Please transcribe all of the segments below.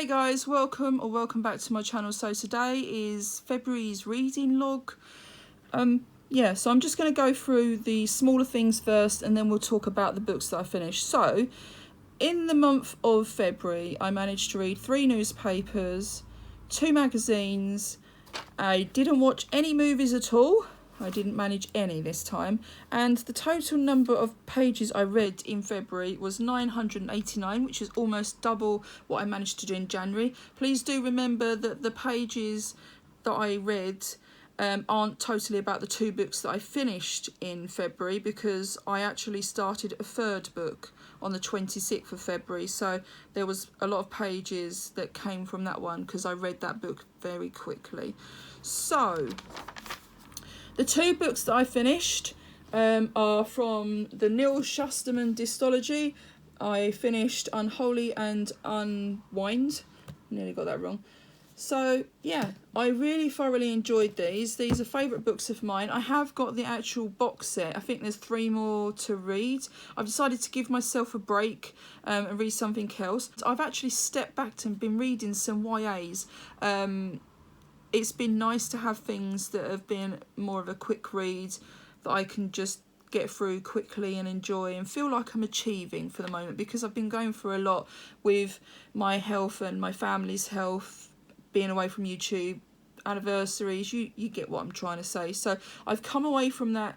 Hey guys, welcome back to my channel. So today is February's reading log. So I'm just going to go through the smaller things first and then we'll talk about the books that I finished. So in the month of February I managed to read 3 newspapers, 2 magazines. I didn't watch any movies at all. I didn't manage any this time, and the total number of pages I read in February was 989, which is almost double what I managed to do in January. Please do remember that the pages that I read aren't totally about the 2 books that I finished in February, because I actually started a 3rd book on the 26th of February, so there was a lot of pages that came from that one because I read that book very quickly. So the 2 books that I finished are from the Neil Shusterman distology. I finished Unholy and Unwind. Nearly got that wrong. So yeah, I really thoroughly enjoyed these. These are favourite books of mine. I have got the actual box set. I think there's 3 more to read. I've decided to give myself a break and read something else. I've actually stepped back and been reading some YAs. It's been nice to have things that have been more of a quick read that I can just get through quickly and enjoy and feel like I'm achieving for the moment, because I've been going through a lot with my health and my family's health, being away from YouTube, anniversaries, you get what I'm trying to say. So I've come away from that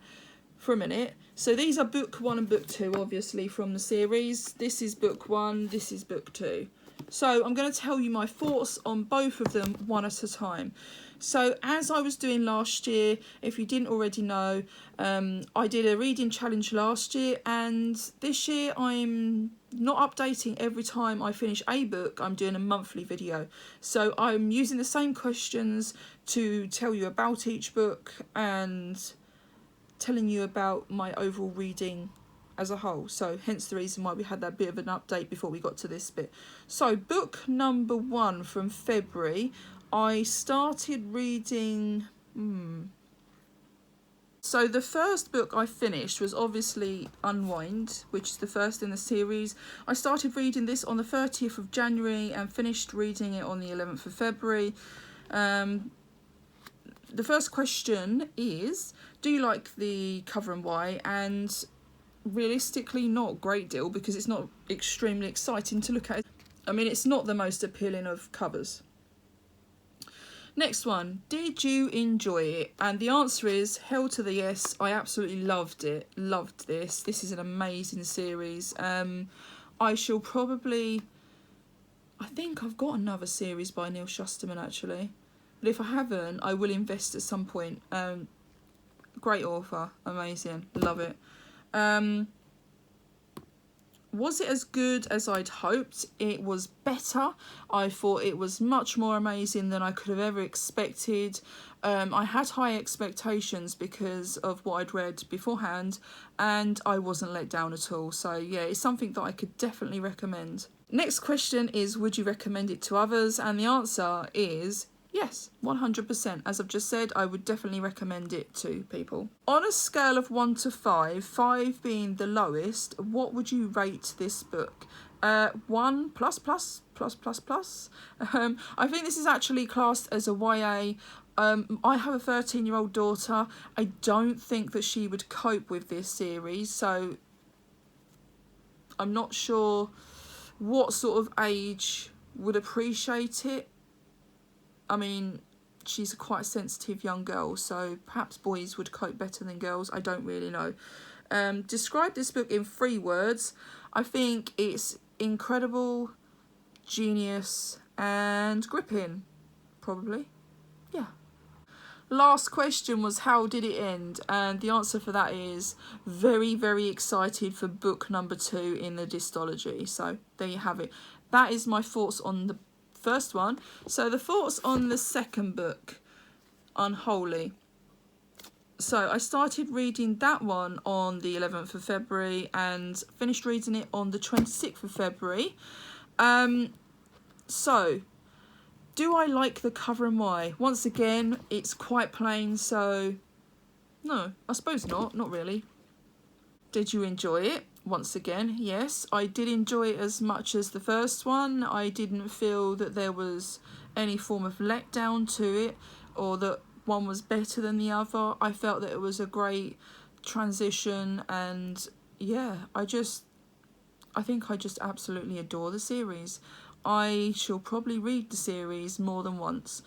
for a minute. So these are book 1 and book 2, obviously, from the series. This is book 1, this is book 2. So I'm going to tell you my thoughts on both of them one at a time. So as I was doing last year, if you didn't already know, I did a reading challenge last year, and this year I'm not updating every time I finish a book. I'm doing a monthly video. So I'm using the same questions to tell you about each book and telling you about my overall reading as a whole. So hence the reason why we had that bit of an update before we got to this bit. So book number 1 from February, I started reading So the first book I finished was obviously Unwind, which is the first in the series. I started reading this on the 30th of January and finished reading it on the 11th of February. The first question is, do you like the cover and why? And realistically, not a great deal, because it's not extremely exciting to look at. I mean, it's not the most appealing of covers. Next one, did you enjoy it? And the answer is hell to the yes. I absolutely loved it. Loved this. This is an amazing series. I shall probably, I think I've got another series by Neil Shusterman actually, but if I haven't, I will invest at some point. Great author, amazing, love it. Was it as good as I'd hoped? It was better. I thought it was much more amazing than I could have ever expected. I had high expectations because of what I'd read beforehand, and I wasn't let down at all. So yeah, it's something that I could definitely recommend. Next question is, would you recommend it to others? And the answer is yes, 100%. As I've just said, I would definitely recommend it to people. On a scale of 1 to 5, 5 being the lowest, what would you rate this book? 1 plus plus plus plus plus. I think this is actually classed as a YA. I have a 13-year-old daughter. I don't think that she would cope with this series, so I'm not sure what sort of age would appreciate it. I mean, she's a quite sensitive young girl, so perhaps boys would cope better than girls. I don't really know. Describe this book in 3 words. I think it's incredible, genius, and gripping, probably. Yeah. Last question was, how did it end? And the answer for that is very, very excited for book number 2 in the distology. So there you have it. That is my thoughts on the first one. So the thoughts on the second book, Unholy. So I started reading that one on the 11th of February and finished reading it on the 26th of February. So do I like the cover and why? Once again, it's quite plain, so no, I suppose not really. Did you enjoy it? once again, yes, I did enjoy it as much as the first one. I didn't feel that there was any form of letdown to it, or that one was better than the other. I felt that it was a great transition, and yeah, I think I just absolutely adore the series. I shall probably read the series more than once.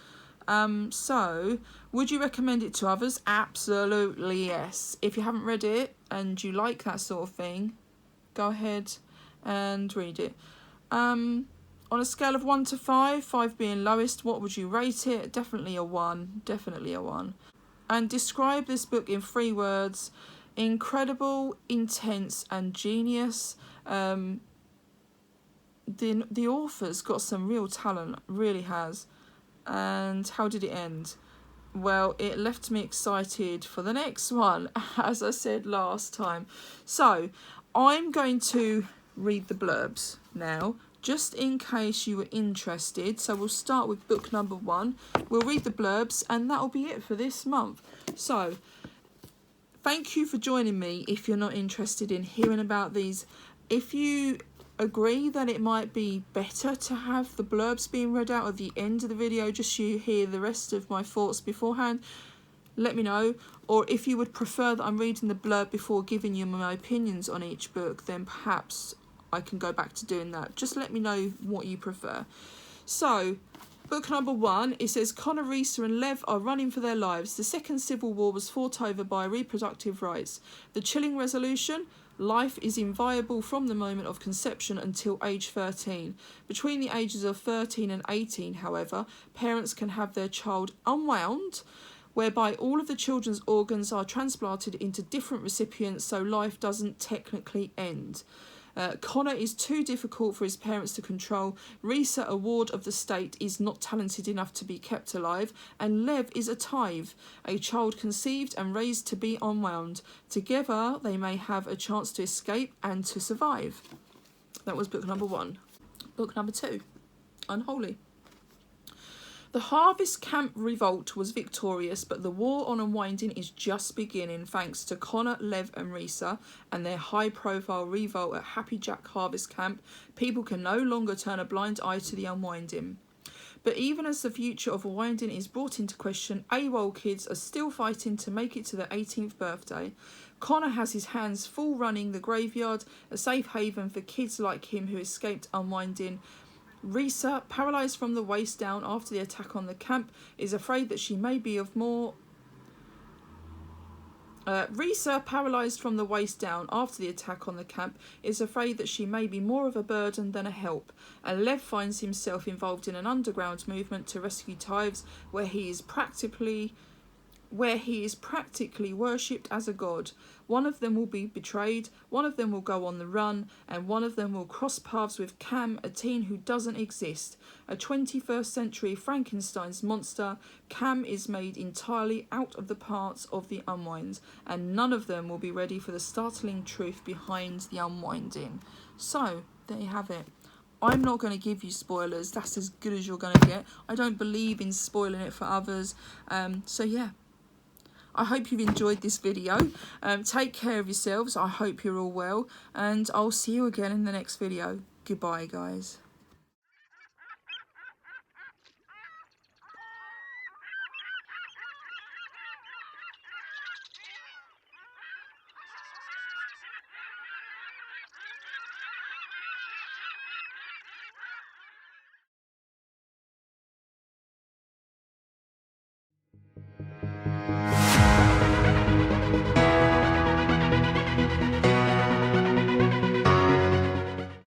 So, would you recommend it to others? Absolutely yes. If you haven't read it and you like that sort of thing, go ahead and read it. On a scale of 1 to 5, 5 being lowest, what would you rate it? Definitely a 1. Definitely a 1. And describe this book in 3 words. Incredible, intense, and genius. The author's got some real talent, really has. And how did it end? Well, it left me excited for the next one, as I said last time. So, I'm going to read the blurbs now, just in case you were interested. So we'll start with book number 1. We'll read the blurbs, and that'll be it for this month. So, thank you for joining me if you're not interested in hearing about these. If you agree that it might be better to have the blurbs being read out at the end of the video, just so you hear the rest of my thoughts beforehand, let me know. Or if you would prefer that I'm reading the blurb before giving you my opinions on each book, then perhaps I can go back to doing that. Just let me know what you prefer. So, book number 1, it says Connor, Risa and Lev are running for their lives. The Second Civil War was fought over by reproductive rights. The chilling resolution: life is inviolable from the moment of conception until age 13. Between the ages of 13 and 18, however, parents can have their child unwound, whereby all of the children's organs are transplanted into different recipients, so life doesn't technically end. Connor is too difficult for his parents to control. Risa, a ward of the state, is not talented enough to be kept alive. And Lev is a tithe, a child conceived and raised to be unwound. Together, they may have a chance to escape and to survive. That was book number 1. Book number 2, Unholy. The Harvest Camp revolt was victorious, but the war on unwinding is just beginning thanks to Connor, Lev and Risa and their high-profile revolt at Happy Jack Harvest Camp. People can no longer turn a blind eye to the unwinding. But even as the future of unwinding is brought into question, AWOL kids are still fighting to make it to their 18th birthday. Connor has his hands full running the graveyard, a safe haven for kids like him who escaped unwinding. Risa, paralysed from the waist down after the attack on the camp, is afraid that she may be of more... Risa, paralysed from the waist down after the attack on the camp, is afraid that she may be more of a burden than a help. And Lev finds himself involved in an underground movement to rescue tithes, where he is practically worshipped as a god. One of them will be betrayed, one of them will go on the run, and one of them will cross paths with Cam, a teen who doesn't exist. A 21st century Frankenstein's monster, Cam is made entirely out of the parts of the unwind, and none of them will be ready for the startling truth behind the unwinding. So, there you have it. I'm not going to give you spoilers, that's as good as you're going to get. I don't believe in spoiling it for others, so yeah. I hope you've enjoyed this video. Take care of yourselves. I hope you're all well. And I'll see you again in the next video. Goodbye, guys.